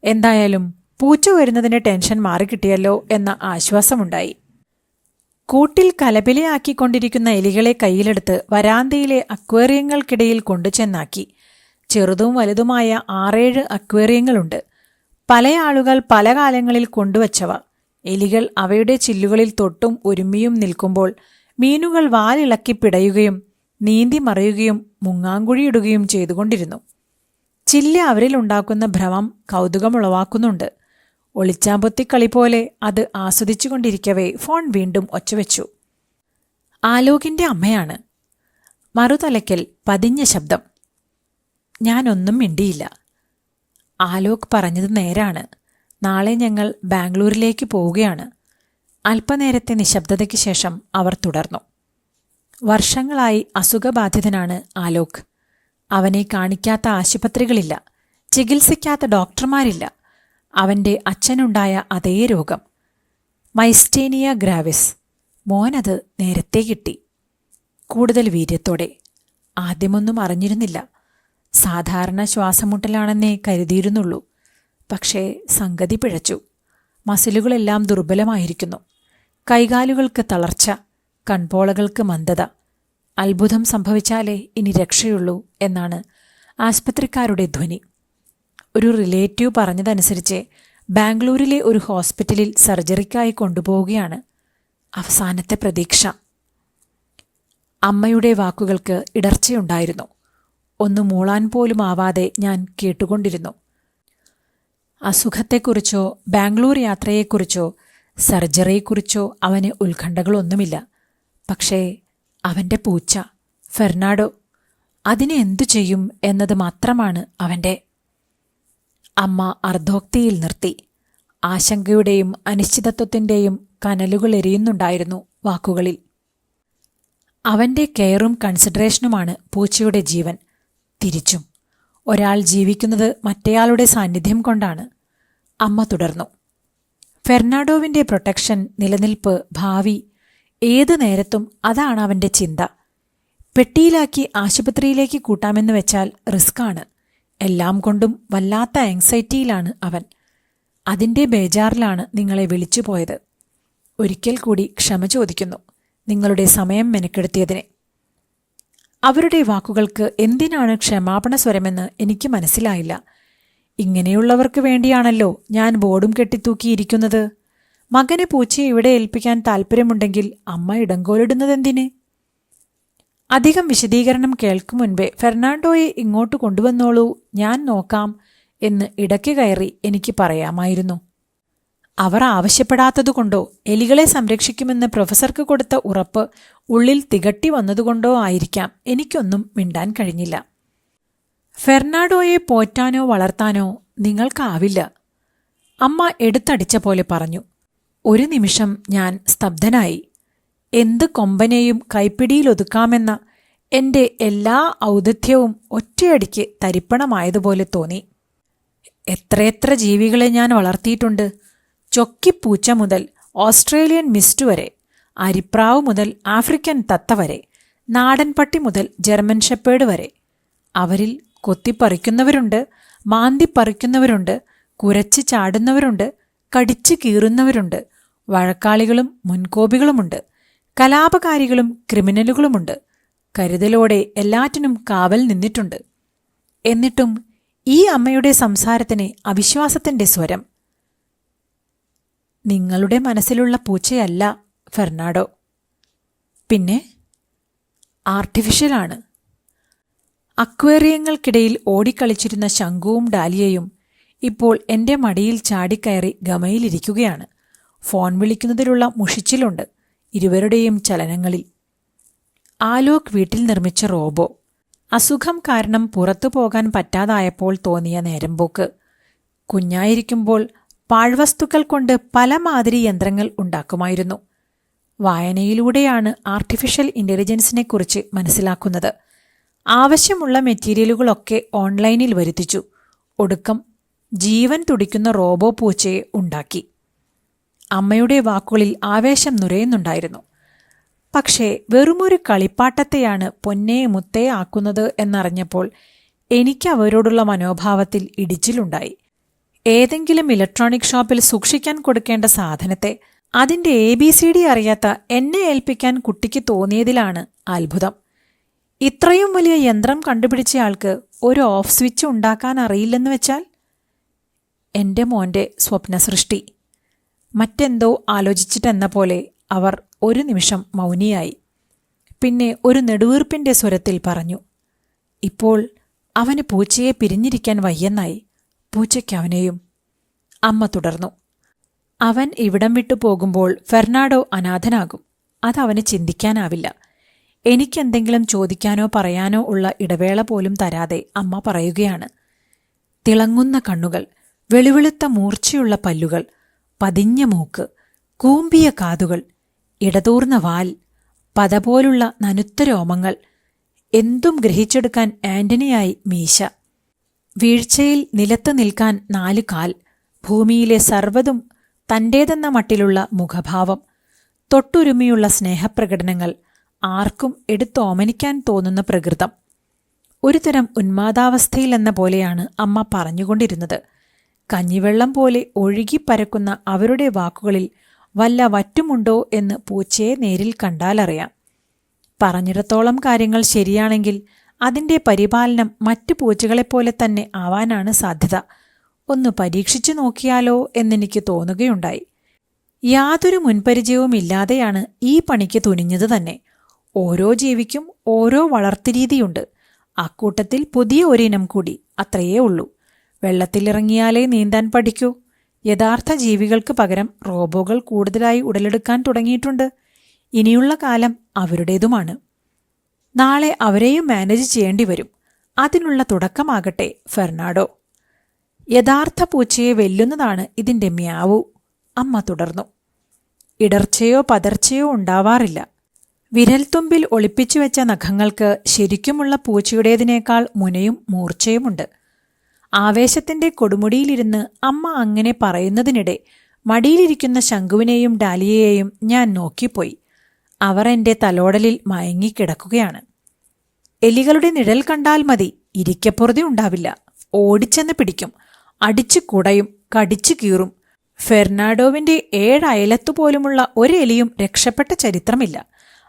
Speaker 1: എന്തായാലും പൂച്ച വരുന്നതിന്റെ ടെൻഷൻ മാറിക്കിട്ടിയല്ലോ എന്ന ആശ്വാസമുണ്ടായി. കൂട്ടിൽ കലപിലയാക്കിക്കൊണ്ടിരിക്കുന്ന എലികളെ കയ്യിലെടുത്ത് വരാന്തയിലെ അക്വേറിയങ്ങൾക്കിടയിൽ കൊണ്ടുചെന്നാക്കി. ചെറുതും വലുതുമായ 6-7 അക്വേറിയങ്ങളുണ്ട്. പല ആളുകൾ പല കാലങ്ങളിൽ കൊണ്ടുവച്ചവ. എലികൾ അവയുടെ ചില്ലുകളിൽ തൊട്ടും ഒരുമിയും നിൽക്കുമ്പോൾ മീനുകൾ വാലിളക്കി പിടയുകയും നീന്തി മറയുകയും മുങ്ങാങ്കുഴിയിടുകയും ചെയ്തുകൊണ്ടിരുന്നു. ചില്ല അവരിലുണ്ടാക്കുന്ന ഭ്രമം കൗതുകമുളവാക്കുന്നുണ്ട്. ഒളിച്ചാമ്പൊത്തിക്കളി പോലെ അത് ആസ്വദിച്ചുകൊണ്ടിരിക്കവേ ഫോൺ വീണ്ടും ഒച്ചവെച്ചു. ആലോകിന്റെ അമ്മയാണ്. മറുതലയ്ക്കൽ പതിഞ്ഞ ശബ്ദം. ഞാനൊന്നും മിണ്ടിയില്ല. ആലോക് പറഞ്ഞത് നേരാണ്. നാളെ ഞങ്ങൾ ബാംഗ്ലൂരിലേക്ക് പോവുകയാണ്. അല്പനേരത്തെ നിശബ്ദതയ്ക്ക് ശേഷം അവർ തുടർന്നു. വർഷങ്ങളായി അസുഖബാധിതനാണ് ആലോക്. അവനെ കാണിക്കാത്ത ആശുപത്രികളില്ല, ചികിത്സിക്കാത്ത ഡോക്ടർമാരില്ല. അവന്റെ അച്ഛനുണ്ടായ അതേ രോഗം, മൈസ്റ്റേനിയ ഗ്രാവിസ്. മോനത് നേരത്തെ കിട്ടി, കൂടുതൽ വീര്യത്തോടെ. ആദ്യമൊന്നും അറിഞ്ഞിരുന്നില്ല. സാധാരണ ശ്വാസമുട്ടലാണെന്നേ കരുതിയിരുന്നുള്ളൂ. പക്ഷേ സംഗതി പിഴച്ചു. മസിലുകളെല്ലാം ദുർബലമായിരിക്കുന്നു. കൈകാലുകൾക്ക് തളർച്ച, കൺപോളകൾക്ക് മന്ദത. അത്ഭുതം സംഭവിച്ചാലേ ഇനി രക്ഷയുള്ളൂ എന്നാണ് ആസ്പത്രിക്കാരുടെ ധ്വനി. ഒരു റിലേറ്റീവ് പറഞ്ഞതനുസരിച്ച് ബാംഗ്ലൂരിലെ ഒരു ഹോസ്പിറ്റലിൽ സർജറിക്കായി കൊണ്ടുപോവുകയാണ്. അവസാനത്തെ പ്രതീക്ഷ. അമ്മയുടെ വാക്കുകൾക്ക് ഇടർച്ചയുണ്ടായിരുന്നു. ഒന്ന് മൂളാൻ പോലും ആവാതെ ഞാൻ കേട്ടുകൊണ്ടിരുന്നു. അസുഖത്തെക്കുറിച്ചോ ബാംഗ്ലൂർ യാത്രയെക്കുറിച്ചോ സർജറിയെക്കുറിച്ചോ അവന് ഉത്കണ്ഠകളൊന്നുമില്ല. പക്ഷേ അവൻ്റെ പൂച്ച ഫെർണാഡോ, അതിനെ എന്തു ചെയ്യും എന്നത് മാത്രമാണ് അവൻ്റെ. അമ്മ അർദ്ധോക്തിയിൽ നിർത്തി. ആശങ്കയുടെയും അനിശ്ചിതത്വത്തിൻ്റെയും കനലുകൾ എരിയുന്നുണ്ടായിരുന്നു വാക്കുകളിൽ. അവൻ്റെ കെയറും കൺസിഡറേഷനുമാണ് പൂച്ചയുടെ ജീവൻ. തിരിച്ചും ഒരാൾ ജീവിക്കുന്നത് മറ്റേയാളുടെ സാന്നിധ്യം കൊണ്ടാണ്. അമ്മ തുടർന്നു. ഫെർണാഡോവിൻ്റെ പ്രൊട്ടക്ഷൻ, നിലനിൽപ്പ്, ഭാവി, ഏതു നേരത്തും അതാണ് അവൻ്റെ ചിന്ത. പെട്ടിയിലാക്കി ആശുപത്രിയിലേക്ക് കൂട്ടാമെന്ന് വെച്ചാൽ റിസ്ക്കാണ്. എല്ലാം കൊണ്ടും വല്ലാത്ത ആങ്സൈറ്റിയിലാണ് അവൻ. അതിൻ്റെ ബേജാറിലാണ് നിങ്ങളെ വിളിച്ചുപോയത്. ഒരിക്കൽ കൂടി ക്ഷമ ചോദിക്കുന്നു, നിങ്ങളുടെ സമയം മെനക്കെടുത്തിയതിനെ. അവരുടെ വാക്കുകൾക്ക് എന്തിനാണ് ക്ഷമാപണ സ്വരമെന്ന് എനിക്ക് മനസ്സിലായില്ല. ഇങ്ങനെയുള്ളവർക്ക് വേണ്ടിയാണല്ലോ ഞാൻ ബോർഡും കെട്ടിത്തൂക്കിയിരിക്കുന്നത്. മകനെ പൂച്ചയെ ഇവിടെ ഏൽപ്പിക്കാൻ താൽപ്പര്യമുണ്ടെങ്കിൽ അമ്മ ഇടങ്കോലിടുന്നതെന്തിന്? അധികം വിശദീകരണം കേൾക്കും മുൻപേ ഫെർണാണ്ടോയെ ഇങ്ങോട്ട് കൊണ്ടുവന്നോളൂ, ഞാൻ നോക്കാം എന്ന് ഇടയ്ക്ക് കയറി എനിക്ക് പറയാമായിരുന്നു. അവർ ആവശ്യപ്പെടാത്തതുകൊണ്ടോ എലികളെ സംരക്ഷിക്കുമെന്ന് പ്രൊഫസർക്ക് കൊടുത്ത ഉറപ്പ് ഉള്ളിൽ തികട്ടി വന്നതുകൊണ്ടോ ആയിരിക്കാം എനിക്കൊന്നും മിണ്ടാൻ കഴിഞ്ഞില്ല. ഫെർണാഡോയെ പോറ്റാനോ വളർത്താനോ നിങ്ങൾക്കാവില്ല, അമ്മ എടുത്തടിച്ച പോലെ പറഞ്ഞു. ഒരു നിമിഷം ഞാൻ സ്തബ്ധനായി. എന്ത് കൊമ്പനെയും കൈപ്പിടിയിലൊതുക്കാമെന്ന എൻ്റെ എല്ലാ ഔദധ്യവും ഒറ്റയടിക്ക് തരിപ്പണമായതുപോലെ തോന്നി. എത്രയെത്ര ജീവികളെ ഞാൻ വളർത്തിയിട്ടുണ്ട്. ചൊക്കിപ്പൂച്ച മുതൽ ഓസ്ട്രേലിയൻ മിസ്റ്റ് വരെ, അരിപ്രാവ് മുതൽ ആഫ്രിക്കൻ തത്ത വരെ, നാടൻ പട്ടി മുതൽ ജർമ്മൻ ഷെപ്പേഡ് വരെ. അവരിൽ കൊത്തിപ്പറിക്കുന്നവരുണ്ട്, മാന്തിപ്പറിക്കുന്നവരുണ്ട്, കുരച്ച് ചാടുന്നവരുണ്ട്, കടിച്ചു കീറുന്നവരുണ്ട്, വഴക്കാളികളും മുൻകോപികളുമുണ്ട്, കലാപകാരികളും ക്രിമിനലുകളുമുണ്ട്. കരുതലോടെ എല്ലാറ്റിനും കാവൽ നിന്നിട്ടുണ്ട്. എന്നിട്ടും ഈ അമ്മയുടെ സംസാരത്തിന് അവിശ്വാസത്തിന്റെ സ്വരം. നിങ്ങളുടെ മനസ്സിലുള്ള പൂച്ചയല്ല ഫെർണാഡോ. പിന്നെ ആർട്ടിഫിഷ്യലാണ്. അക്വേറിയങ്ങൾക്കിടയിൽ ഓടിക്കളിച്ചിരുന്ന ശംഖുവും ഡാലിയയും ഇപ്പോൾ എന്റെ മടിയിൽ ചാടിക്കയറി ഗമയിലിരിക്കുകയാണ്. ഫോൺ വിളിക്കുന്നതിലുള്ള മുഷിച്ചിലുണ്ട് ഇരുവരുടെയും ചലനങ്ങളിൽ. ആലോക് വീട്ടിൽ നിർമ്മിച്ച റോബോ. അസുഖം കാരണം പുറത്തു പോകാൻ പറ്റാതായപ്പോൾ തോന്നിയ നേരമ്പോക്ക്. കുഞ്ഞായിരിക്കുമ്പോൾ പാഴ്വസ്തുക്കൾ കൊണ്ട് പല മാതിരി യന്ത്രങ്ങൾ ഉണ്ടാക്കുമായിരുന്നു. വായനയിലൂടെയാണ് ആർട്ടിഫിഷ്യൽ ഇന്റലിജൻസിനെക്കുറിച്ച് മനസ്സിലാക്കുന്നത്. ആവശ്യമുള്ള മെറ്റീരിയലുകളൊക്കെ ഓൺലൈനിൽ വരുത്തിച്ചു. ഒടുക്കം ജീവൻ തുടിക്കുന്ന റോബോ പൂച്ചയെ ഉണ്ടാക്കി. അമ്മയുടെ വാക്കുകളിൽ ആവേശം നുരയുന്നുണ്ടായിരുന്നു. പക്ഷേ വെറുമൊരു കളിപ്പാട്ടത്തെയാണ് പൊന്നേ മുത്തേ ആക്കുന്നത് എന്നറിഞ്ഞപ്പോൾ എനിക്ക് അവരോടുള്ള മനോഭാവത്തിൽ ഇടിച്ചിലുണ്ടായി. ഏതെങ്കിലും ഇലക്ട്രോണിക് ഷോപ്പിൽ സൂക്ഷിക്കാൻ കൊടുക്കേണ്ട സാധനത്തെ അതിന്റെ ABCD അറിയാത്ത എന്നെ ഏൽപ്പിക്കാൻ കുട്ടിക്ക് തോന്നിയതിലാണ് അത്ഭുതം. ഇത്രയും വലിയ യന്ത്രം കണ്ടുപിടിച്ചയാൾക്ക് ഒരു ഓഫ് സ്വിച്ച് ഉണ്ടാക്കാൻ അറിയില്ലെന്ന് വെച്ചാൽ? എന്റെ മോന്റെ സ്വപ്നസൃഷ്ടി. മറ്റെന്തോ ആലോചിച്ചിട്ടെന്ന പോലെ അവർ ഒരു നിമിഷം മൗനിയായി. പിന്നെ ഒരു നെടുവീർപ്പിന്റെ സ്വരത്തിൽ പറഞ്ഞു, ഇപ്പോൾ അവന് പൂച്ചയെ പിരിഞ്ഞിരിക്കാൻ വയ്യെന്നായി. പൂച്ചയ്ക്കവനെയും. അമ്മ തുടർന്നു, അവൻ ഇവിടം വിട്ടു പോകുമ്പോൾ ഫെർണാഡോ അനാഥനാകും. അതവന് ചിന്തിക്കാനാവില്ല. എനിക്കെന്തെങ്കിലും ചോദിക്കാനോ പറയാനോ ഉള്ള ഇടവേള പോലും തരാതെ അമ്മ പറയുകയാണ്. തിളങ്ങുന്ന കണ്ണുകൾ, വെളുവെളുത്ത മൂർച്ചയുള്ള പല്ലുകൾ, പതിഞ്ഞ മൂക്ക്, കൂമ്പിയ കാതുകൾ, ഇടതൂർന്ന വാൽ, പതപോലുള്ള നനുത്ത രോമങ്ങൾ, എന്തും ഗ്രഹിച്ചെടുക്കാൻ ആന്റണിയായി മീശ, വീഴ്ചയിൽ നിലത്ത് നിൽക്കാൻ 4 കാൽ, ഭൂമിയിലെ സർവ്വതും തന്റേതെന്ന മട്ടിലുള്ള മുഖഭാവം, തൊട്ടുരുമിയുള്ള സ്നേഹപ്രകടനങ്ങൾ, ആർക്കും എടുത്തോമനിക്കാൻ തോന്നുന്ന പ്രകൃതം. ഒരുതരം ഉന്മാദാവസ്ഥയിലെന്ന പോലെയാണ് അമ്മ പറഞ്ഞുകൊണ്ടിരുന്നത്. കഞ്ഞിവെള്ളം പോലെ ഒഴുകിപ്പരക്കുന്ന അവരുടെ വാക്കുകളിൽ വല്ല വറ്റുമുണ്ടോ എന്ന് പൂച്ചയെ നേരിൽ കണ്ടാലറിയാം. പറഞ്ഞിടത്തോളം കാര്യങ്ങൾ ശരിയാണെങ്കിൽ അതിന്റെ പരിപാലനം മറ്റു പൂച്ചകളെപ്പോലെ തന്നെ ആവാനാണ് സാധ്യത. ഒന്ന് പരീക്ഷിച്ചു നോക്കിയാലോ എന്നെനിക്ക് തോന്നുകയുണ്ടായി. യാതൊരു മുൻപരിചയവുമില്ലാതെയാണ് ഈ പണിക്ക് തുനിഞ്ഞത് തന്നെ. ഓരോ ജീവിക്കും ഓരോ വളർത്തുരീതിയുണ്ട്. അക്കൂട്ടത്തിൽ പുതിയ ഒരിനം കൂടി, അത്രയേ ഉള്ളൂ. വെള്ളത്തിലിറങ്ങിയാലേ നീന്താൻ പഠിക്കൂ. യഥാർത്ഥ ജീവികൾക്ക് പകരം റോബോകൾ കൂടുതലായി ഉടലെടുക്കാൻ തുടങ്ങിയിട്ടുണ്ട്. ഇനിയുള്ള കാലം അവരുടേതുമാണ്. നാളെ അവരെയും മാനേജ് ചെയ്യേണ്ടി വരും. അതിനുള്ള തുടക്കമാകട്ടെ ഫെർണാഡോ. യഥാർത്ഥ പൂച്ചയെ വെല്ലുന്നതാണ് ഇതിന്റെ മ്യാവു. അമ്മ തുടർന്നു. ഇടർച്ചയോ പതർച്ചയോ ഉണ്ടാവാറില്ല. വിരൽത്തുമ്പിൽ ഒളിപ്പിച്ചുവെച്ച നഖങ്ങൾക്ക് ശരിക്കുമുള്ള പൂച്ചയുടേതിനേക്കാൾ മുനയും മൂർച്ചയുമുണ്ട്. ആവേശത്തിന്റെ കൊടുമുടിയിലിരുന്ന് അമ്മ അങ്ങനെ പറയുന്നതിനിടെ മടിയിലിരിക്കുന്ന ശംഖുവിനെയും ഡാലിയയെയും ഞാൻ നോക്കിപ്പോയി. അവർ എന്റെ തലോടലിൽ മയങ്ങിക്കിടക്കുകയാണ്. എലികളുടെ നിഴൽ കണ്ടാൽ മതി, ഇരിക്കപ്പുറതി ഉണ്ടാവില്ല. ഓടിച്ചെന്ന് പിടിക്കും, അടിച്ചു കുടയും, കടിച്ചു കീറും. ഫെർണാഡോവിന്റെ 7 അയലത്തുപോലുമുള്ള ഒരെലിയും രക്ഷപ്പെട്ട ചരിത്രമില്ല.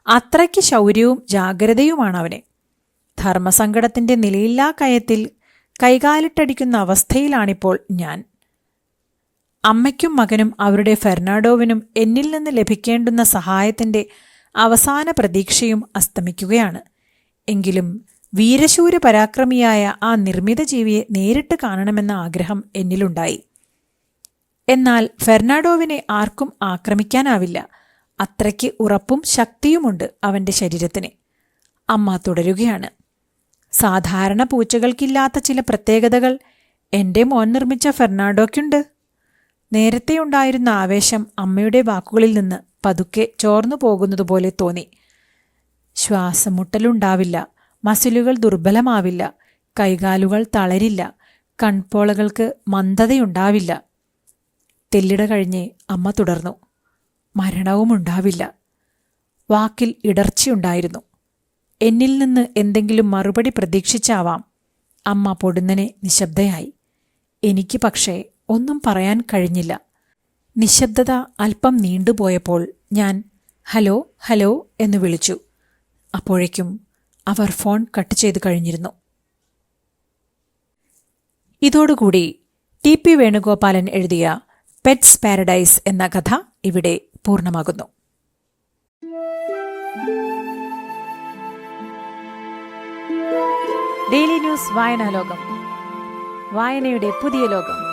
Speaker 1: അത്രയ്ക്ക് ശൗര്യവും ജാഗ്രതയുമാണവന്. ധർമ്മസങ്കടത്തിന്റെ നിലയില്ലാ കയത്തിൽ കൈകാലിട്ടടിക്കുന്ന അവസ്ഥയിലാണിപ്പോൾ ഞാൻ. അമ്മയ്ക്കും മകനും അവരുടെ ഫെർണാഡോവിനും എന്നിൽ നിന്ന് ലഭിക്കേണ്ടുന്ന സഹായത്തിന്റെ അവസാന പ്രതീക്ഷയും അസ്തമിക്കുകയാണ്. എങ്കിലും വീരശൂര പരാക്രമിയായ ആ നിർമ്മിത ജീവിയെ നേരിട്ട് കാണണമെന്ന ആഗ്രഹം എന്നിലുണ്ടായി. എന്നാൽ ഫെർണാഡോവിനെ ആർക്കും ആക്രമിക്കാനാവില്ല. അത്രയ്ക്ക് ഉറപ്പും ശക്തിയുമുണ്ട് അവന്റെ ശരീരത്തിന്. അമ്മ തുടരുകയാണ്. സാധാരണ പൂച്ചകൾക്കില്ലാത്ത ചില പ്രത്യേകതകൾ എന്റെ മോൻ നിർമ്മിച്ച ഫെർണാഡോയ്ക്കുണ്ട്. നേരത്തെ ഉണ്ടായിരുന്ന ആവേശം അമ്മയുടെ വാക്കുകളിൽ നിന്ന് പതുക്കെ ചോർന്നു പോകുന്നതുപോലെ തോന്നി. ശ്വാസമുട്ടലുണ്ടാവില്ല, മസിലുകൾ ദുർബലമാവില്ല, കൈകാലുകൾ തളരില്ല, കൺപോളകൾക്ക് മന്ദതയുണ്ടാവില്ല. തെല്ലിട കഴിഞ്ഞേ അമ്മ തുടർന്നു. മരണവുമുണ്ടാവില്ല. വാക്കിൽ ഇടർച്ചയുണ്ടായിരുന്നു. എന്നിൽ നിന്ന് എന്തെങ്കിലും മറുപടി പ്രതീക്ഷിച്ചാവാം. അമ്മ പൊടുന്നനെ നിശബ്ദയായി. എനിക്ക് പക്ഷേ ഒന്നും പറയാൻ കഴിഞ്ഞില്ല. നിശബ്ദത അല്പം നീണ്ടുപോയപ്പോൾ ഞാൻ ഹലോ ഹലോ എന്ന് വിളിച്ചു. അപ്പോഴേക്കും അവർ ഫോൺ കട്ട് ചെയ്ത് കഴിഞ്ഞിരുന്നു. ഇതോടുകൂടി TP വേണുഗോപാലൻ എഴുതിയ പെറ്റ്സ് പാരഡൈസ് എന്ന കഥ ഇവിടെ പൂർണ്ണമാകുന്നു. ഡെയിലി ന്യൂസ് വായനാലോകം, വായനയുടെ പുതിയ ലോകം.